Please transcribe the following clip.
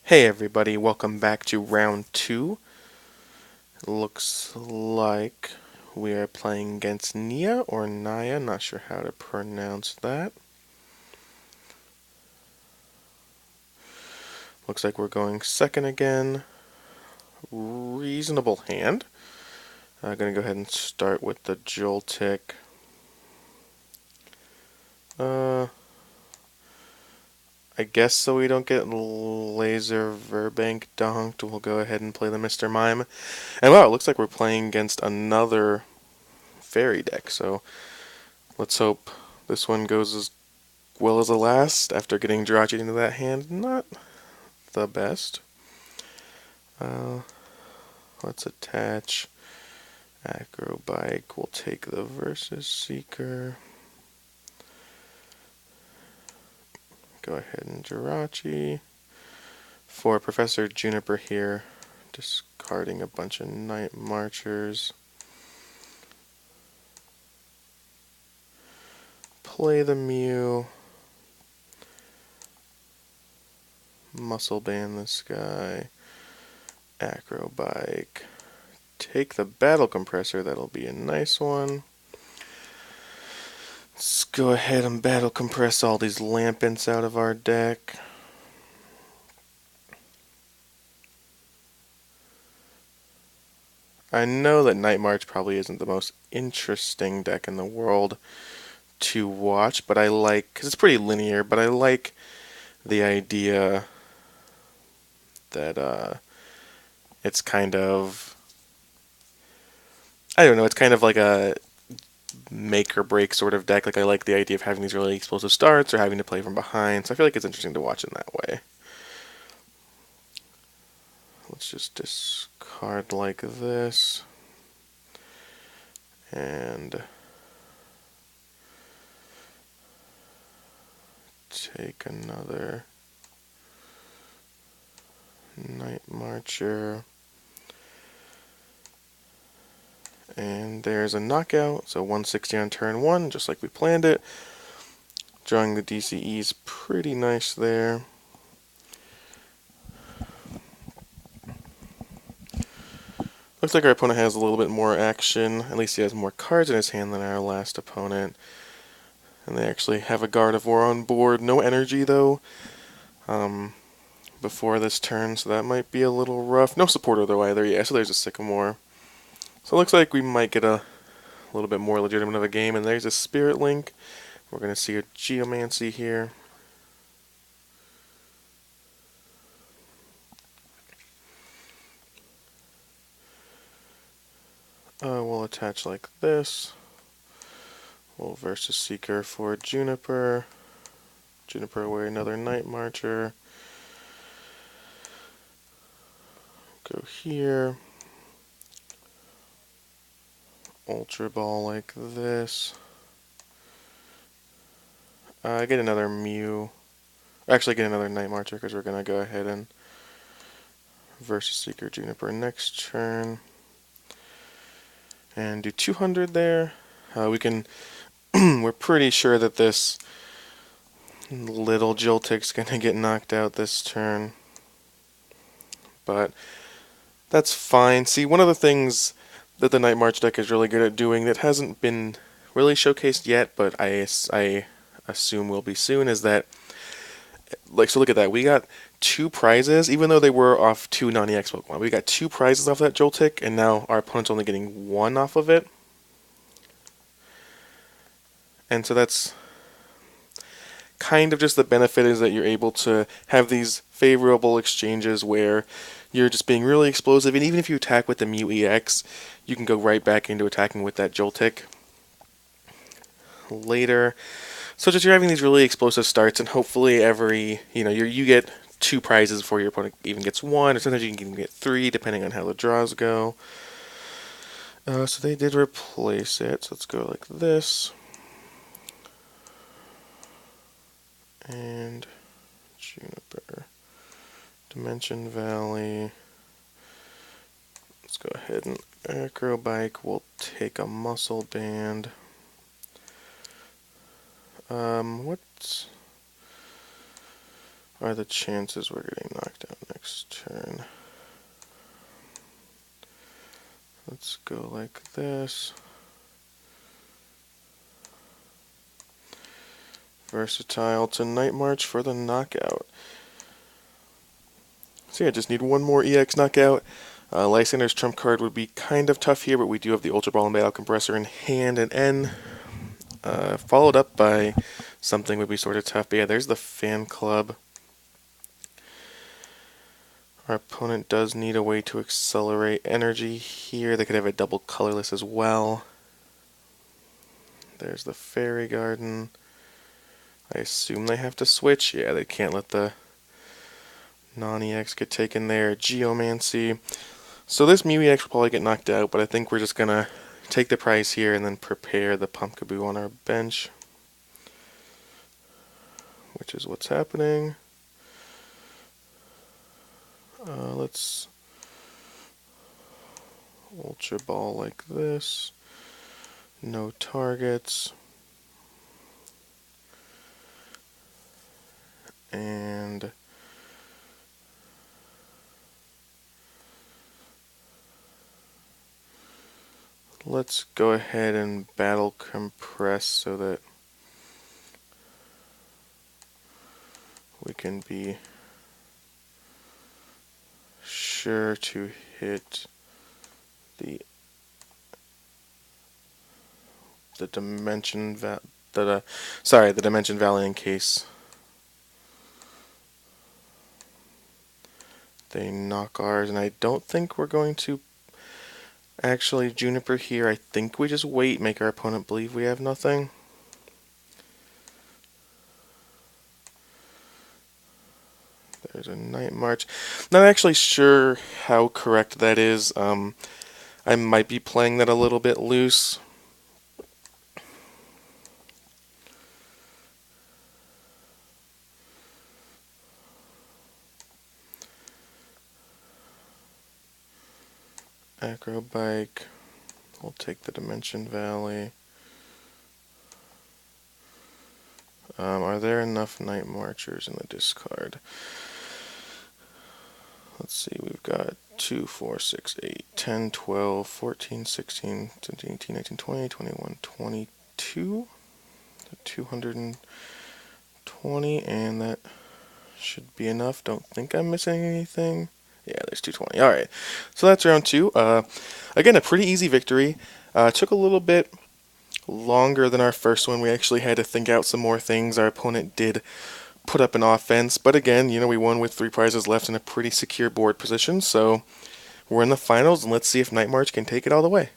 Hey everybody, welcome back to round two. Looks like we are playing against Nia or Naya, not sure how to pronounce that. Looks like we're going second again. Reasonable hand. I'm going to go ahead and start with the Joltik. I guess so we don't get Laser Verbank donked, we'll go ahead and play the Mr. Mime. And wow, it looks like we're playing against another fairy deck, so let's hope this one goes as well as the last after getting Jirachi into that hand. Not the best. Uh, let's attach Acrobike. We'll take the Versus Seeker. Go ahead and Jirachi. For Professor Juniper here, discarding a bunch of Night Marchers. Play the Mew. Muscle Band this guy. Acrobike. Take the Battle Compressor, that'll be a nice one. Let's go ahead and Battle Compress all these Lampents out of our deck. I know that Night March probably isn't the most interesting deck in the world to watch, but I like, because it's pretty linear, but I like the idea that it's kind of, I don't know, it's kind of like a make or break sort of deck. Like, I like the idea of having these really explosive starts or having to play from behind, so I feel like it's interesting to watch in that way. Let's just discard like this. And take another Night Marcher. And there's a knockout, so 160 on turn 1, just like we planned it. Drawing the DCE's pretty nice there. Looks like our opponent has a little bit more action, at least he has more cards in his hand than our last opponent. And they actually have a Gardevoir on board. No energy though before this turn, so that might be a little rough. No supporter though either, yeah, so there's a Sycamore. So it looks like we might get a little bit more legitimate of a game, and there's a Spirit Link. We're going to see a Geomancy here. We'll attach like this. We'll Versus Seeker for Juniper. Juniper away another Night Marcher. Go here. Ultra Ball like this. Get another Mew. Actually, get another Night Marcher because we're going to go ahead and Versus Seeker Juniper next turn. And do 200 there. We can. We're pretty sure that this little Joltik's gonna get knocked out this turn, but that's fine. See, one of the things that the Night March deck is really good at doing that hasn't been really showcased yet, but I assume will be soon, is that, like, so look at that. We got 2 prizes, even though they were off 2 non-EX Pokemon. We got 2 prizes off that Joltik, and now our opponent's only getting 1 off of it. And so that's kind of just the benefit, is that you're able to have these favorable exchanges where you're just being really explosive, and even if you attack with the Mew EX, you can go right back into attacking with that Joltik later. So just you're having these really explosive starts, and hopefully every, you get 2 prizes before your opponent even gets 1, or sometimes you can even get 3 depending on how the draws go. So they did replace it, so let's go like this. And Juniper. Dimension Valley. Let's go ahead and Acrobike. We'll take a Muscle Band. What are the chances we're getting knocked out next next turn. Let's go like this. Versatile to Night March for the knockout. So yeah, just need one more EX knockout. Lysander's trump card would be kind of tough here, but we do have the Ultra Ball and Battle Compressor in hand and N. Followed up by something would be sort of tough. But yeah, there's the Fan Club. Our opponent does need a way to accelerate energy here. They could have a double colorless as well. There's the Fairy Garden. I assume they have to switch. Yeah, they can't let the non-EX get taken there. Geomancy. So this Mew EX will probably get knocked out, but I think we're just going to take the price here and then prepare the Pumpkaboo on our bench, which is what's happening. Let's Ultra Ball like this. No targets. And let's go ahead and Battle Compress so that we can be sure to hit the Dimension the Dimension Valley in case they knock ours. And I don't think we're going to actually Juniper here. I think we just wait, make our opponent believe we have nothing. There's a Night March. Not actually sure how correct that is. I might be playing that a little bit loose. Acrobike. We'll take the Dimension Valley. Are there enough Night Marchers in the discard? Let's see, we've got 2, 4, 6, 8, 10, 12, 14, 16, 17, 18, 19, 20, 21, 22. 220, and that should be enough. Don't think I'm missing anything. Yeah, there's 220. Alright, so that's round 2. Again, a pretty easy victory. Took a little bit longer than our first one. We actually had to think out some more things. Our opponent did put up an offense, but again, we won with 3 prizes left in a pretty secure board position, so we're in the finals, and let's see if Night March can take it all the way.